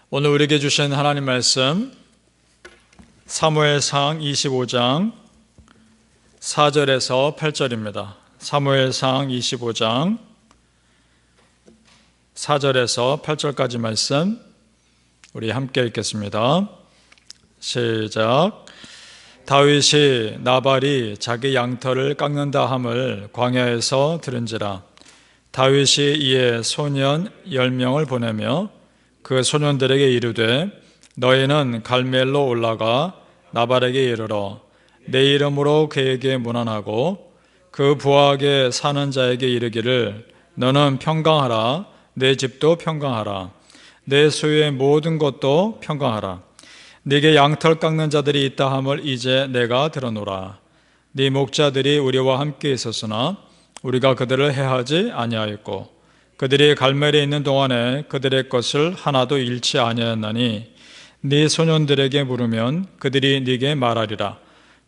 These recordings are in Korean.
오늘 우리에게 주신 하나님 말씀 사무엘상 25장 4절에서 8절입니다. 사무엘상 25장 4절에서 8절까지 말씀 우리 함께 읽겠습니다. 시작. 다윗이 나발이 자기 양털을 깎는다 함을 광야에서 들은지라. 다윗이 이에 소년 10명을 보내며 그 소년들에게 이르되 너희는 갈멜로 올라가 나발에게 이르러 내 이름으로 그에게 문안하고 그 부하게 사는 자에게 이르기를 너는 평강하라. 내 집도 평강하라. 내 소유의 모든 것도 평강하라. 네게 양털 깎는 자들이 있다 함을 이제 내가 들어노라. 네 목자들이 우리와 함께 있었으나 우리가 그들을 해하지 아니하였고 그들이 갈멜에 있는 동안에 그들의 것을 하나도 잃지 아니하였나니 네 소년들에게 물으면 그들이 네게 말하리라.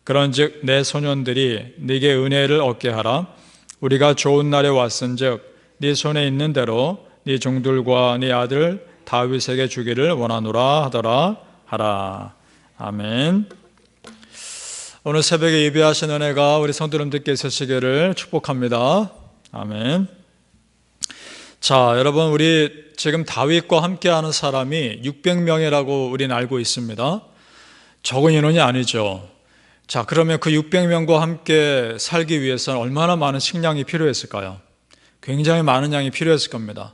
그런즉 내 소년들이 네게 은혜를 얻게 하라. 우리가 좋은 날에 왔은즉 네 손에 있는 대로 네 종들과 네 아들 다윗에게 주기를 원하노라 하더라 하라. 아멘. 오늘 새벽에 예배하신 은혜가 우리 성도님들께 있으시기를 축복합니다. 아멘. 자, 여러분, 우리 지금 다윗과 함께하는 사람이 600명이라고 우리는 알고 있습니다. 적은 인원이 아니죠. 자, 그러면 그 600명과 함께 살기 위해서는 얼마나 많은 식량이 필요했을까요? 굉장히 많은 양이 필요했을 겁니다.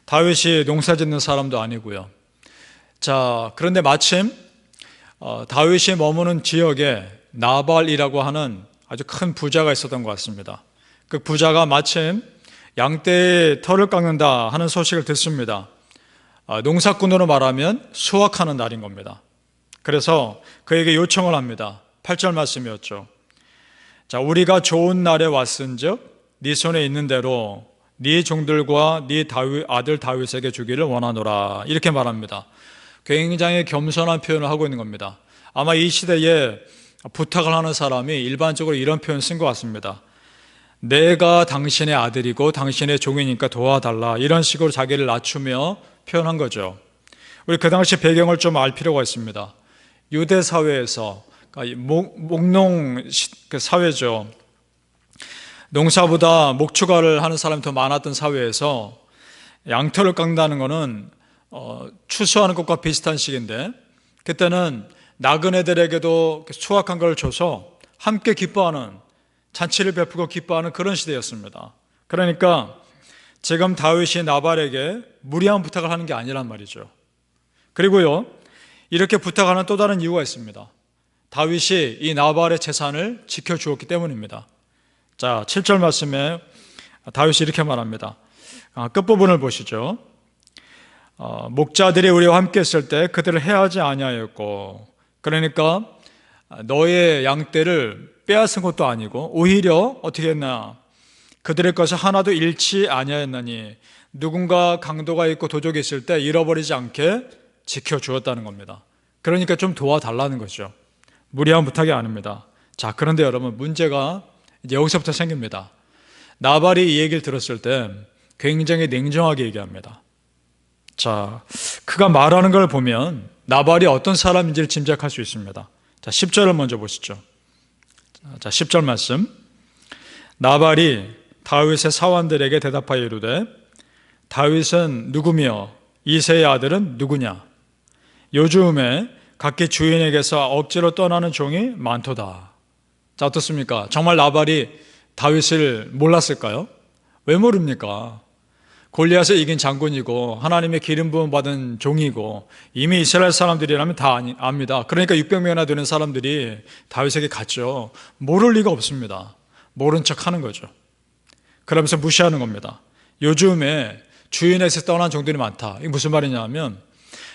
다윗이 농사 짓는 사람도 아니고요. 자, 그런데 마침 다윗이 머무는 지역에 나발이라고 하는 아주 큰 부자가 있었던 것 같습니다. 그 부자가 마침 양떼의 털을 깎는다 하는 소식을 듣습니다. 농사꾼으로 말하면 수확하는 날인 겁니다. 그래서 그에게 요청을 합니다. 8절 말씀이었죠. 자, 우리가 좋은 날에 왔은즉 네 손에 있는 대로 네 종들과 네 아들 다윗에게 주기를 원하노라. 이렇게 말합니다. 굉장히 겸손한 표현을 하고 있는 겁니다. 아마 이 시대에 부탁을 하는 사람이 일반적으로 이런 표현 쓴 것 같습니다. 내가 당신의 아들이고 당신의 종이니까 도와달라. 이런 식으로 자기를 낮추며 표현한 거죠. 우리 그 당시 배경을 좀 알 필요가 있습니다. 유대 사회에서 목농 사회죠. 농사보다 목축가를 하는 사람이 더 많았던 사회에서 양털을 깎는다는 것은 추수하는 것과 비슷한 시기인데 그때는 나그네들에게도 수확한 걸 줘서 함께 기뻐하는 잔치를 베푸고 기뻐하는 그런 시대였습니다. 그러니까 지금 다윗이 나발에게 무리한 부탁을 하는 게 아니란 말이죠. 그리고요, 이렇게 부탁하는 또 다른 이유가 있습니다. 다윗이 이 나발의 재산을 지켜주었기 때문입니다. 자, 7절 말씀에 다윗이 이렇게 말합니다. 끝부분을 보시죠. 목자들이 우리와 함께 있을 때 그들을 해하지 아니하였고, 그러니까 너의 양떼를 빼앗은 것도 아니고 오히려 어떻게 했나, 그들의 것을 하나도 잃지 아니하였나니 누군가 강도가 있고 도적이 있을 때 잃어버리지 않게 지켜주었다는 겁니다. 그러니까 좀 도와달라는 거죠. 무리한 부탁이 아닙니다. 자, 그런데 여러분, 문제가 이제 여기서부터 생깁니다. 나발이 이 얘기를 들었을 때 굉장히 냉정하게 얘기합니다. 자, 그가 말하는 걸 보면 나발이 어떤 사람인지를 짐작할 수 있습니다. 자, 10절을 먼저 보시죠. 자, 10절 말씀. 나발이 다윗의 사원들에게 대답하여 이르되 다윗은 누구며 이새의 아들은 누구냐? 요즘에 각기 주인에게서 억지로 떠나는 종이 많도다. 자, 어떻습니까? 정말 나발이 다윗을 몰랐을까요? 왜 모릅니까? 골리앗을 이긴 장군이고 하나님의 기름 부음 받은 종이고 이미 이스라엘 사람들이라면 다 압니다. 그러니까 600명이나 되는 사람들이 다윗에게 갔죠. 모를 리가 없습니다. 모른 척 하는 거죠. 그러면서 무시하는 겁니다. 요즘에 주인에서 떠난 종들이 많다. 이게 무슨 말이냐면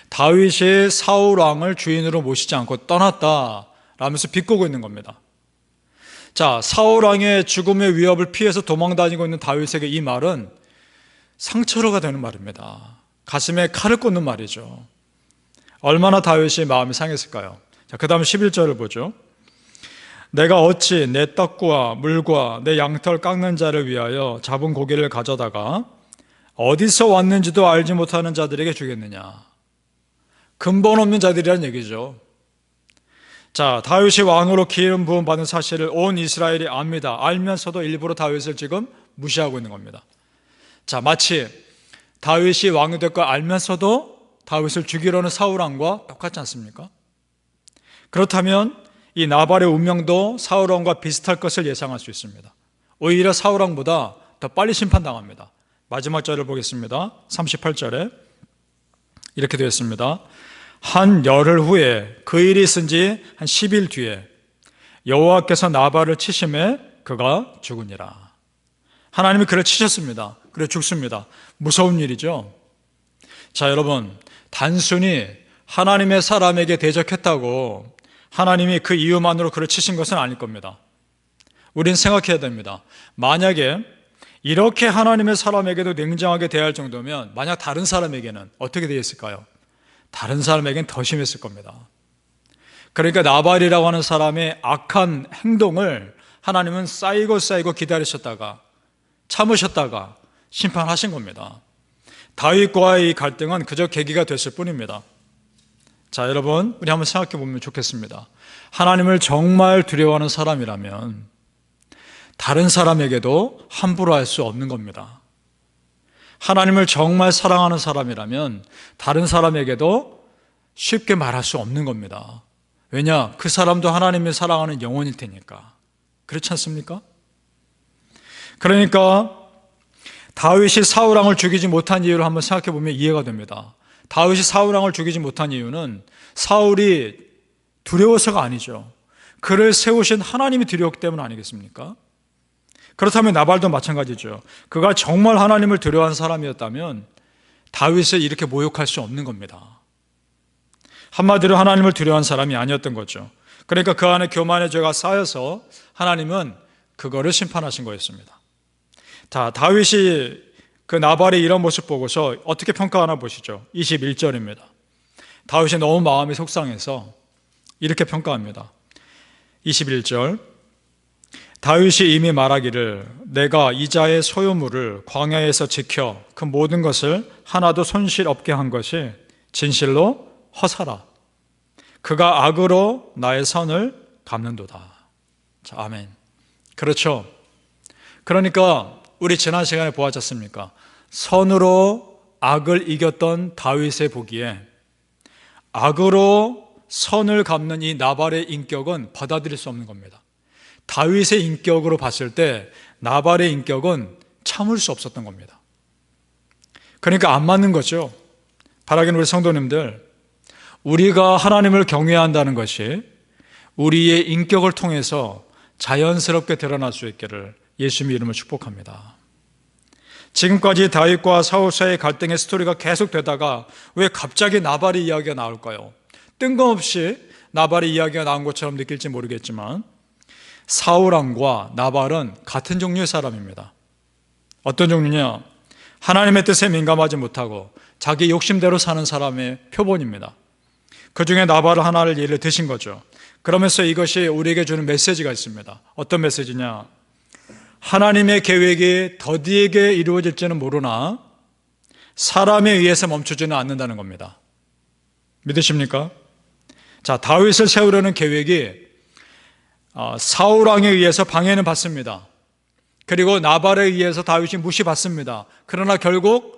다윗이 사울 왕을 주인으로 모시지 않고 떠났다 라면서 비꼬고 있는 겁니다. 자, 사울 왕의 죽음의 위협을 피해서 도망다니고 있는 다윗에게 이 말은 상처로가 되는 말입니다. 가슴에 칼을 꽂는 말이죠. 얼마나 다윗이 마음이 상했을까요? 자, 그 다음 11절을 보죠. 내가 어찌 내 떡과 물과 내 양털 깎는 자를 위하여 잡은 고기를 가져다가 어디서 왔는지도 알지 못하는 자들에게 주겠느냐? 근본 없는 자들이란 얘기죠. 자, 다윗이 왕으로 기름 부음 받은 사실을 온 이스라엘이 압니다. 알면서도 일부러 다윗을 지금 무시하고 있는 겁니다. 자, 마치 다윗이 왕이 될 걸 알면서도 다윗을 죽이려는 사울왕과 똑같지 않습니까? 그렇다면 이 나발의 운명도 사울왕과 비슷할 것을 예상할 수 있습니다. 오히려 사울왕보다 더 빨리 심판당합니다. 마지막 절을 보겠습니다. 38절에 이렇게 되어 있습니다. 한 열흘 후에 그 일이 있은 지 한 10일 뒤에 여호와께서 나발을 치심에 그가 죽으니라. 하나님이 그를 치셨습니다. 그래 죽습니다. 무서운 일이죠. 자, 여러분, 단순히 하나님의 사람에게 대적했다고 하나님이 그 이유만으로 그를 치신 것은 아닐 겁니다. 우린 생각해야 됩니다. 만약에 이렇게 하나님의 사람에게도 냉정하게 대할 정도면 만약 다른 사람에게는 어떻게 되었을까요? 다른 사람에게는 더 심했을 겁니다. 그러니까 나발이라고 하는 사람의 악한 행동을 하나님은 쌓이고 기다리셨다가 참으셨다가 심판하신 겁니다. 다윗과의 이 갈등은 그저 계기가 됐을 뿐입니다. 자, 여러분, 우리 한번 생각해 보면 좋겠습니다. 하나님을 정말 두려워하는 사람이라면 다른 사람에게도 함부로 할 수 없는 겁니다. 하나님을 정말 사랑하는 사람이라면 다른 사람에게도 쉽게 말할 수 없는 겁니다. 왜냐? 그 사람도 하나님을 사랑하는 영혼일 테니까. 그렇지 않습니까? 그러니까 다윗이 사울왕을 죽이지 못한 이유를 한번 생각해 보면 이해가 됩니다. 다윗이 사울왕을 죽이지 못한 이유는 사울이 두려워서가 아니죠. 그를 세우신 하나님이 두려웠기 때문 아니겠습니까? 그렇다면 나발도 마찬가지죠. 그가 정말 하나님을 두려워하는 사람이었다면 다윗을 이렇게 모욕할 수 없는 겁니다. 한마디로 하나님을 두려워하는 사람이 아니었던 거죠. 그러니까 그 안에 교만의 죄가 쌓여서 하나님은 그거를 심판하신 거였습니다. 자, 다윗이 그 나발의 이런 모습 보고서 어떻게 평가하나 보시죠. 21절입니다. 다윗이 너무 마음이 속상해서 이렇게 평가합니다. 21절, 다윗이 이미 말하기를 내가 이자의 소유물을 광야에서 지켜 그 모든 것을 하나도 손실 없게 한 것이 진실로 허사라. 그가 악으로 나의 선을 갚는도다. 자, 아멘. 그렇죠. 그러니까 우리 지난 시간에 보았지 않습니까? 선으로 악을 이겼던 다윗의 보기에 악으로 선을 갚는 이 나발의 인격은 받아들일 수 없는 겁니다. 다윗의 인격으로 봤을 때 나발의 인격은 참을 수 없었던 겁니다. 그러니까 안 맞는 거죠. 바라기는 우리 성도님들, 우리가 하나님을 경외한다는 것이 우리의 인격을 통해서 자연스럽게 드러날 수 있기를 예수님의 이름으로 축복합니다. 지금까지 다윗과 사울 사이의 갈등의 스토리가 계속되다가 왜 갑자기 나발의 이야기가 나올까요? 뜬금없이 나발의 이야기가 나온 것처럼 느낄지 모르겠지만 사울왕과 나발은 같은 종류의 사람입니다. 어떤 종류냐? 하나님의 뜻에 민감하지 못하고 자기 욕심대로 사는 사람의 표본입니다. 그 중에 나발을 하나를 예를 드신 거죠. 그러면서 이것이 우리에게 주는 메시지가 있습니다. 어떤 메시지냐? 하나님의 계획이 더디에게 이루어질지는 모르나 사람에 의해서 멈추지는 않는다는 겁니다. 믿으십니까? 자, 다윗을 세우려는 계획이 사울왕에 의해서 방해는 받습니다. 그리고 나발에 의해서 다윗이 무시받습니다. 그러나 결국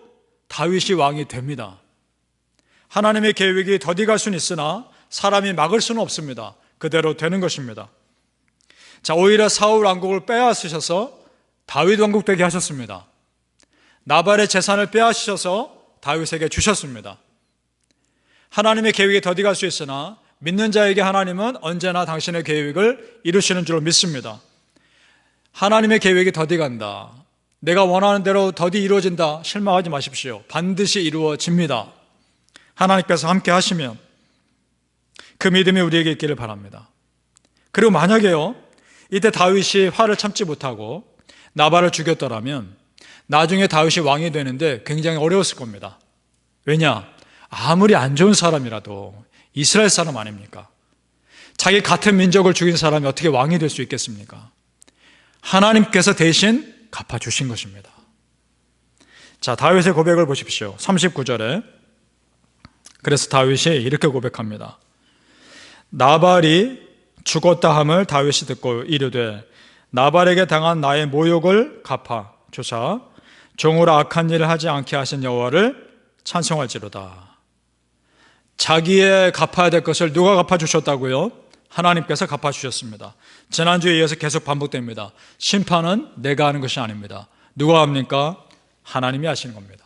다윗이 왕이 됩니다. 하나님의 계획이 더디갈 수는 있으나 사람이 막을 수는 없습니다. 그대로 되는 것입니다. 자, 오히려 사울 왕국을 빼앗으셔서 다윗 왕국 되게 하셨습니다. 나발의 재산을 빼앗으셔서 다윗에게 주셨습니다. 하나님의 계획이 더디갈 수 있으나 믿는 자에게 하나님은 언제나 당신의 계획을 이루시는 줄 믿습니다. 하나님의 계획이 더디간다, 내가 원하는 대로 더디 이루어진다, 실망하지 마십시오. 반드시 이루어집니다. 하나님께서 함께 하시면 그 믿음이 우리에게 있기를 바랍니다. 그리고 만약에요, 이때 다윗이 화를 참지 못하고 나발을 죽였더라면 나중에 다윗이 왕이 되는데 굉장히 어려웠을 겁니다. 왜냐? 아무리 안 좋은 사람이라도 이스라엘 사람 아닙니까? 자기 같은 민족을 죽인 사람이 어떻게 왕이 될 수 있겠습니까? 하나님께서 대신 갚아주신 것입니다. 자, 다윗의 고백을 보십시오. 39절에 그래서 다윗이 이렇게 고백합니다. 나발이 죽었다 함을 다윗이 듣고 이르되 나발에게 당한 나의 모욕을 갚아 주사 종으로 악한 일을 하지 않게 하신 여호와를 찬송할지로다. 자기의 갚아야 될 것을 누가 갚아주셨다고요? 하나님께서 갚아주셨습니다. 지난주에 이어서 계속 반복됩니다. 심판은 내가 하는 것이 아닙니다. 누가 합니까? 하나님이 하시는 겁니다.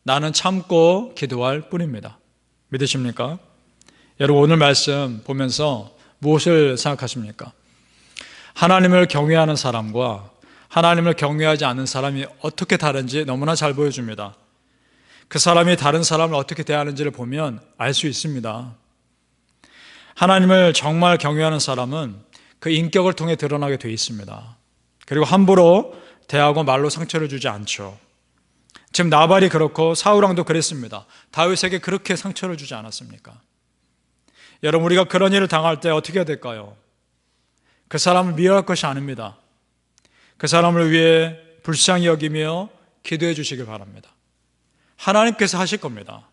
나는 참고 기도할 뿐입니다. 믿으십니까? 여러분, 오늘 말씀 보면서 무엇을 생각하십니까? 하나님을 경외하는 사람과 하나님을 경외하지 않는 사람이 어떻게 다른지 너무나 잘 보여줍니다. 그 사람이 다른 사람을 어떻게 대하는지를 보면 알 수 있습니다. 하나님을 정말 경외하는 사람은 그 인격을 통해 드러나게 되어 있습니다. 그리고 함부로 대하고 말로 상처를 주지 않죠. 지금 나발이 그렇고 사울왕도 그랬습니다. 다윗에게 그렇게 상처를 주지 않았습니까? 여러분, 우리가 그런 일을 당할 때 어떻게 해야 될까요? 그 사람을 미워할 것이 아닙니다. 그 사람을 위해 불쌍히 여기며 기도해 주시길 바랍니다. 하나님께서 하실 겁니다.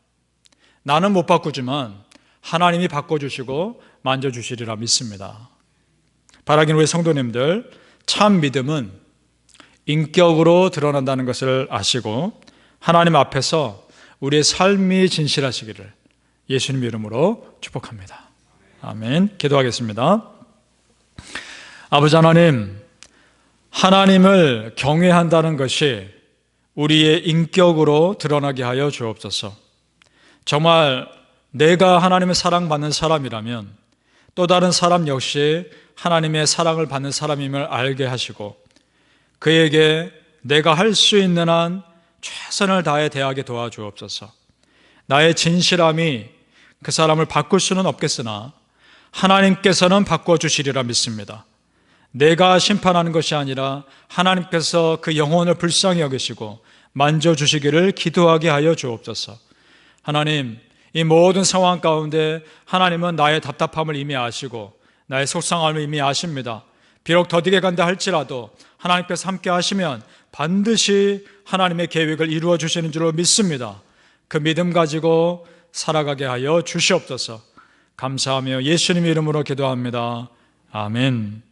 나는 못 바꾸지만 하나님이 바꿔주시고 만져주시리라 믿습니다. 바라기는 우리 성도님들, 참 믿음은 인격으로 드러난다는 것을 아시고 하나님 앞에서 우리의 삶이 진실하시기를 예수님 이름으로 축복합니다. 아멘. 기도하겠습니다. 아버지 하나님, 하나님을 경외한다는 것이 우리의 인격으로 드러나게 하여 주옵소서. 정말 내가 하나님의 사랑받는 사람이라면 또 다른 사람 역시 하나님의 사랑을 받는 사람임을 알게 하시고 그에게 내가 할 수 있는 한 최선을 다해 대하게 도와주옵소서. 나의 진실함이 그 사람을 바꿀 수는 없겠으나 하나님께서는 바꿔주시리라 믿습니다. 내가 심판하는 것이 아니라 하나님께서 그 영혼을 불쌍히 여기시고 만져주시기를 기도하게 하여 주옵소서. 하나님, 이 모든 상황 가운데 하나님은 나의 답답함을 이미 아시고 나의 속상함을 이미 아십니다. 비록 더디게 간다 할지라도 하나님께서 함께 하시면 반드시 하나님의 계획을 이루어 주시는 줄로 믿습니다. 그 믿음 가지고 살아가게 하여 주시옵소서. 감사하며 예수님 이름으로 기도합니다. 아멘.